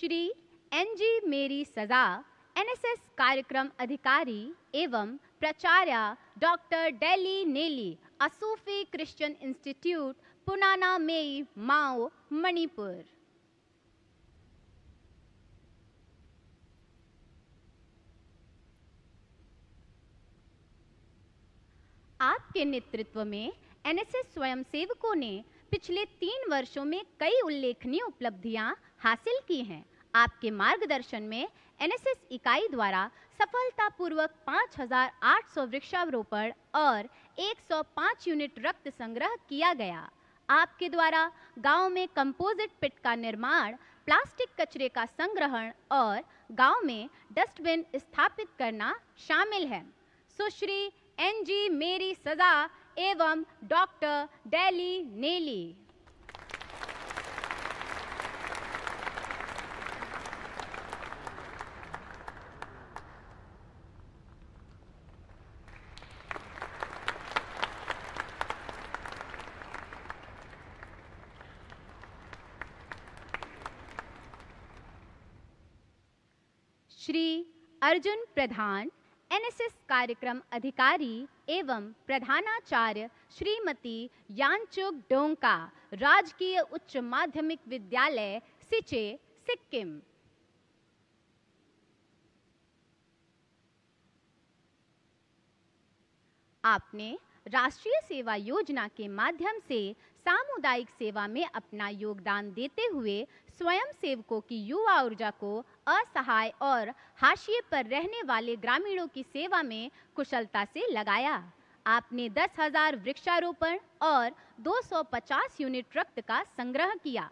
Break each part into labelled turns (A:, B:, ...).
A: Shri NG मेरी सजा NSS कार्यक्रम अधिकारी एवं प्राचार्य डॉक्टर डेली नेली असूफी क्रिश्चियन इंस्टीट्यूट पुनाना मेई माओ मणिपुर। आपके नेतृत्व में एनएसएस स्वयंसेवकों ने पिछले 3 वर्षों में कई उल्लेखनीय उपलब्धियां हासिल की हैं। आपके मार्गदर्शन में एनएसएस इकाई द्वारा सफलतापूर्वक 5,800 वृक्षारोपण और 105 यूनिट रक्त संग्रह किया गया। आपके द्वारा गांव में कंपोजिट पिट का निर्माण, प्लास्टिक कचरे का संग्रहण और गांव में डस्टबिन स्थापित करना शामिल है। सुश्री एनजी मेरी सजा एवं डॉक्टर डेली नेली। श्री अर्जुन प्रधान एनएसएस कार्यक्रम अधिकारी एवं प्रधानाचार्य श्रीमती यांगचुक डोंगका राजकीय उच्च माध्यमिक विद्यालय सिचे सिक्किम। आपने राष्ट्रीय सेवा योजना के माध्यम से सामुदायिक सेवा में अपना योगदान देते हुए स्वयंसेवकों की युवा ऊर्जा को असहाय और हाशिए पर रहने वाले ग्रामीणों की सेवा में कुशलता से लगाया। आपने 10,000 वृक्षारोपण और 250 यूनिट रक्त का संग्रह किया।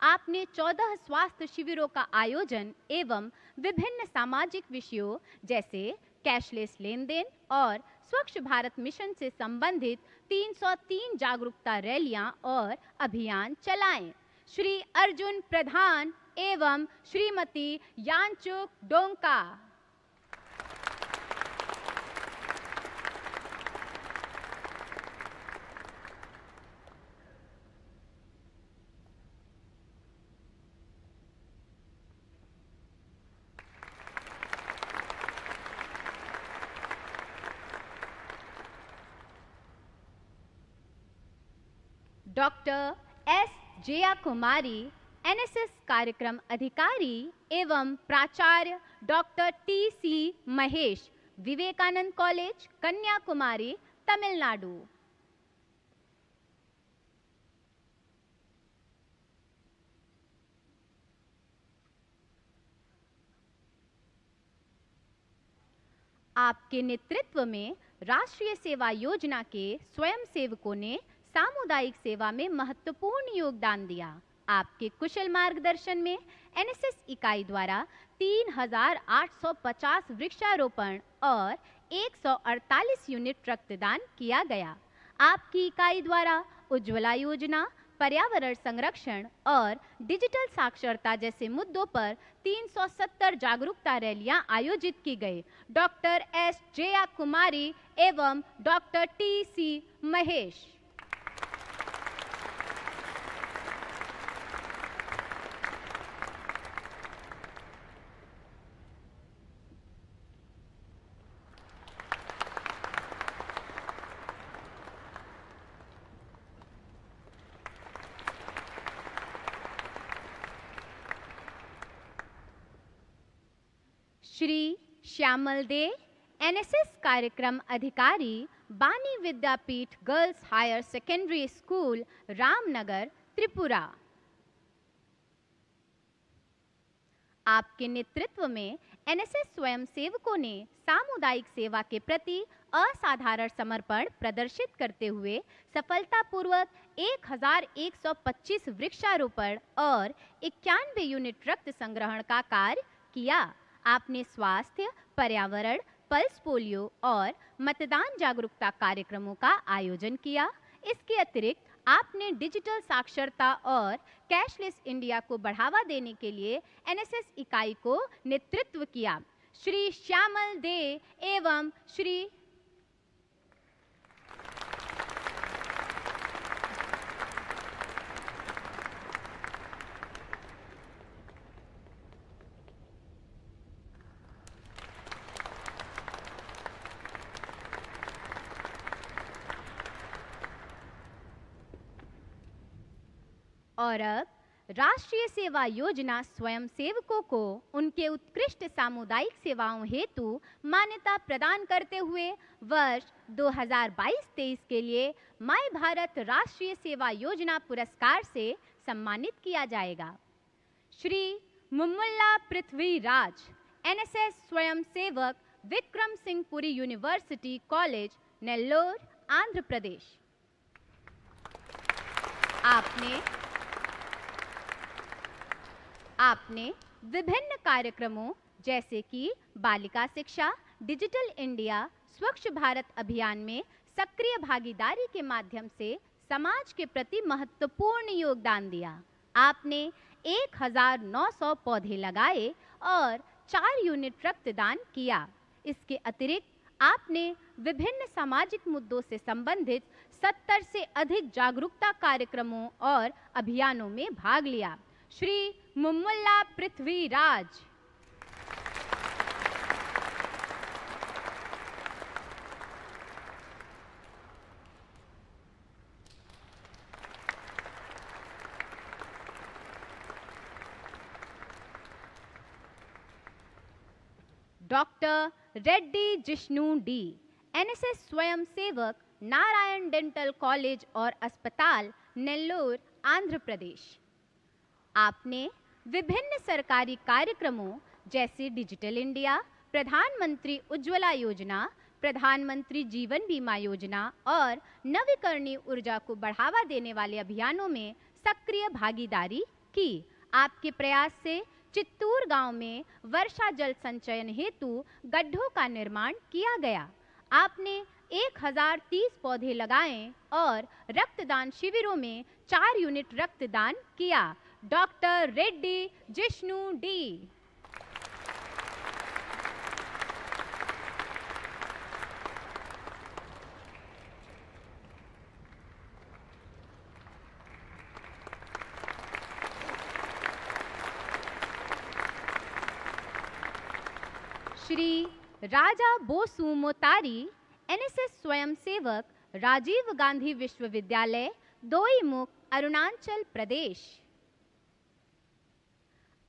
A: आपने 14 स्वास्थ्य शिविरों का आयोजन एवं विभिन्न सामाजिक विषयों जैसे कैशलेस लेन देन और स्वच्छ भारत मिशन से संबंधित 303 जागरूकता रैलियां और अभियान चलाएं। श्री अर्जुन प्रधान एवं Shrimati Yangchuk Dongka. Doctor S Jaya Kumari NSS कार्यक्रम अधिकारी एवं प्राचार्य doctor T C. Mahesh Vivekananda college Kanyakumari Tamil Nadu. आपके नेतृत्व में राष्ट्रीय सेवा योजना के स्वयंसेवकों ने सामुदायिक सेवा में महत्वपूर्ण योगदान दिया। आपके कुशल मार्गदर्शन में एनएसएस इकाई द्वारा 3,850 वृक्षारोपण और 148 यूनिट रक्तदान किया गया। आपकी इकाई द्वारा उज्ज्वला योजना, पर्यावरण संरक्षण और डिजिटल साक्षरता जैसे मुद्दों पर 370 जागरूकता रैलियां आयोजित की गई। डॉक्टर एस जया कुमारी एवं doctor T C. Mahesh. Shri Shyamal De NSS कार्यक्रम अधिकारी, Bani Vidyapeeth girls higher secondary school, Ramnagar, Tripura. आपके नेतृत्व में एनएसएस स्वयंसेवकों ने सामुदायिक सेवा के प्रति असाधारण समर्पण प्रदर्शित करते हुए सफलतापूर्वक 1,125 वृक्षारोपण और 91 यूनिट रक्त संग्रहण का कार्य किया। आपने स्वास्थ्य, पर्यावरण, पल्स पोलियो और मतदान जागरूकता कार्यक्रमों का आयोजन किया। इसके अतिरिक्त आपने डिजिटल साक्षरता और कैशलेस इंडिया को बढ़ावा देने के लिए एनएसएस इकाई को नेतृत्व किया। श्री श्यामल दे एवं श्री और अब राष्ट्रीय सेवा योजना स्वयंसेवकों को उनके उत्कृष्ट सामुदायिक सेवाओं हेतु मान्यता प्रदान करते हुए वर्ष 2022-23 के लिए माय भारत राष्ट्रीय सेवा योजना पुरस्कार से सम्मानित किया जाएगा। श्री मुम्मुल्ला पृथ्वीराज, एनएसएस स्वयंसेवक, विक्रम सिंह पुरी यूनिवर्सिटी कॉलेज, नेल्लोर, आंध्र प्रदेश। आपने विभिन्न कार्यक्रमों जैसे कि बालिका शिक्षा, डिजिटल इंडिया, स्वच्छ भारत अभियान में सक्रिय भागीदारी के माध्यम से समाज के प्रति महत्वपूर्ण योगदान दिया। आपने 1900 पौधे लगाए और 4 यूनिट रक्तदान किया। इसके अतिरिक्त आपने विभिन्न सामाजिक मुद्दों से संबंधित 70 से अधिक जागरूकता कार्यक्रमों और अभियानों में भाग लिया। Shri Mummulla Prithviraj. Doctor Reddy Jishnu D, NSS स्वयंसेवक, नारायण डेंटल कॉलेज और अस्पताल, नेल्लोर, आंध्र प्रदेश। आपने विभिन्न सरकारी कार्यक्रमों जैसे डिजिटल इंडिया, प्रधानमंत्री उज्ज्वला योजना, प्रधानमंत्री जीवन बीमा योजना और नवीकरणीय ऊर्जा को बढ़ावा देने वाले अभियानों में सक्रिय भागीदारी की। आपके प्रयास से चित्तूर गांव में वर्षा जल संचयन हेतु गड्ढों का निर्माण किया गया। आपने 1030 पौधे लगाए और रक्तदान शिविरों में 4 यूनिट रक्तदान किया। Doctor Reddy Jishnu D. Shri Raja Bosu Motari, NSS स्वयंसेवक, राजीव गांधी विश्वविद्यालय, दोईमुख, अरुणाचल प्रदेश।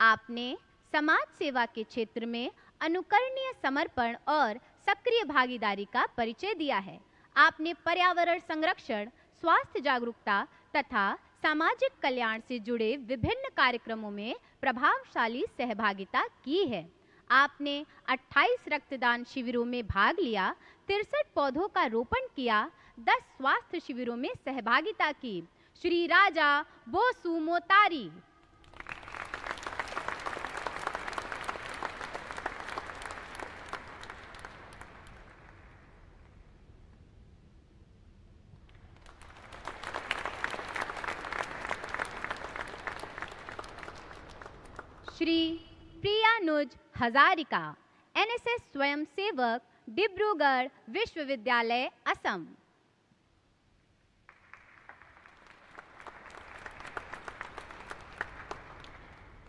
A: आपने समाज सेवा के क्षेत्र में अनुकरणीय समर्पण और सक्रिय भागीदारी का परिचय दिया है। आपने पर्यावरण संरक्षण, स्वास्थ्य जागरूकता तथा सामाजिक कल्याण से जुड़े विभिन्न कार्यक्रमों में प्रभावशाली सहभागिता की है। आपने 28 रक्तदान शिविरों में भाग लिया, 63 पौधों का रोपण किया, 10 स्वास्थ्य शिविरों में सहभागिता की। श्री राजा बोसु मोतारी। श्री प्रियानुज हजारिका, एनएसएस स्वयंसेवक, डिब्रूगढ़ विश्वविद्यालय, असम।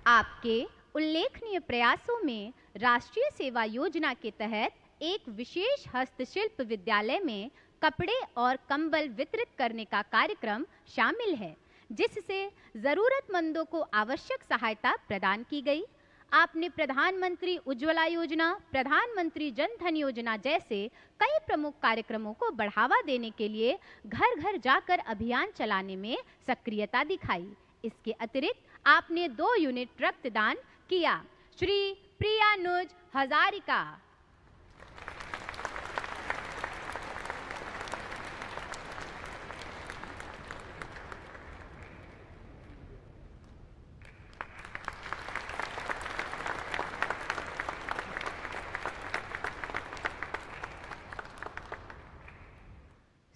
A: आपके उल्लेखनीय प्रयासों में राष्ट्रीय सेवा योजना के तहत एक विशेष हस्तशिल्प विद्यालय में कपड़े और कंबल वितरित करने का कार्यक्रम शामिल है, जिससे जरूरतमंदों को आवश्यक सहायता प्रदान की गई। आपने प्रधानमंत्री उज्ज्वला योजना, प्रधानमंत्री जन धन योजना जैसे कई प्रमुख कार्यक्रमों को बढ़ावा देने के लिए घर घर जाकर अभियान चलाने में सक्रियता दिखाई। इसके अतिरिक्त आपने 2 यूनिट रक्तदान किया। श्री प्रियानुज हजारिका।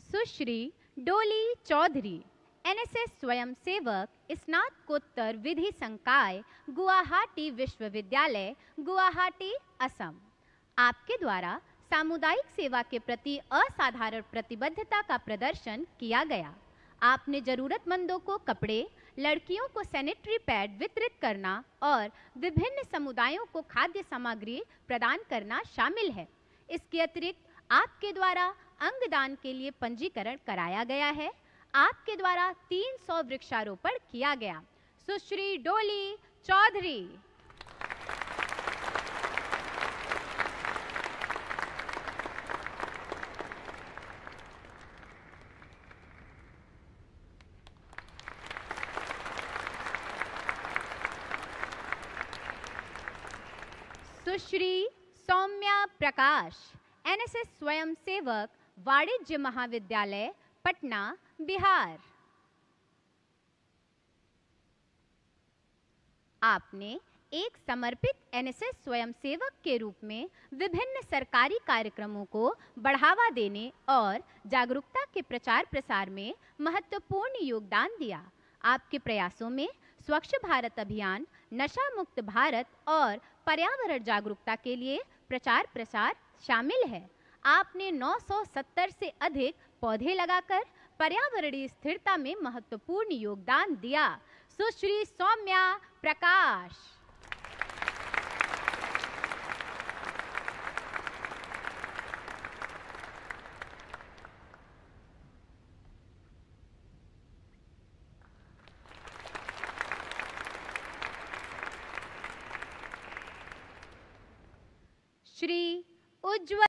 A: सुश्री डोली चौधरी, एनएसएस स्वयंसेवक, स्नातकोत्तर विधि संकाय, गुवाहाटी विश्वविद्यालय, गुवाहाटी, असम। आपके द्वारा सामुदायिक सेवा के प्रति असाधारण प्रतिबद्धता का प्रदर्शन किया गया। आपने जरूरतमंदों को कपड़े, लड़कियों को सैनिटरी पैड वितरित करना और विभिन्न समुदायों को खाद्य सामग्री प्रदान करना शामिल है। इसके अतिरिक्त आपके द्वारा अंगदान के लिए पंजीकरण कराया गया है। आपके द्वारा 300 वृक्षारोपण किया गया। सुश्री डोली चौधरी। सुश्री सौम्या प्रकाश, एनएसएस स्वयंसेवक, वाणिज्य महाविद्यालय, पटना, बिहार। आपने एक समर्पित एनएसएस स्वयंसेवक के रूप में विभिन्न सरकारी कार्यक्रमों को बढ़ावा देने और जागरूकता के प्रचार प्रसार में महत्वपूर्ण योगदान दिया। आपके प्रयासों में स्वच्छ भारत अभियान, नशा मुक्त भारत और पर्यावरण जागरूकता के लिए प्रचार प्रसार शामिल है। आपने 970 से अधिक पौधे लगाकर पर्यावरणीय स्थिरता में महत्वपूर्ण योगदान दिया। सुश्री सौम्या प्रकाश। श्री उज्ज्वल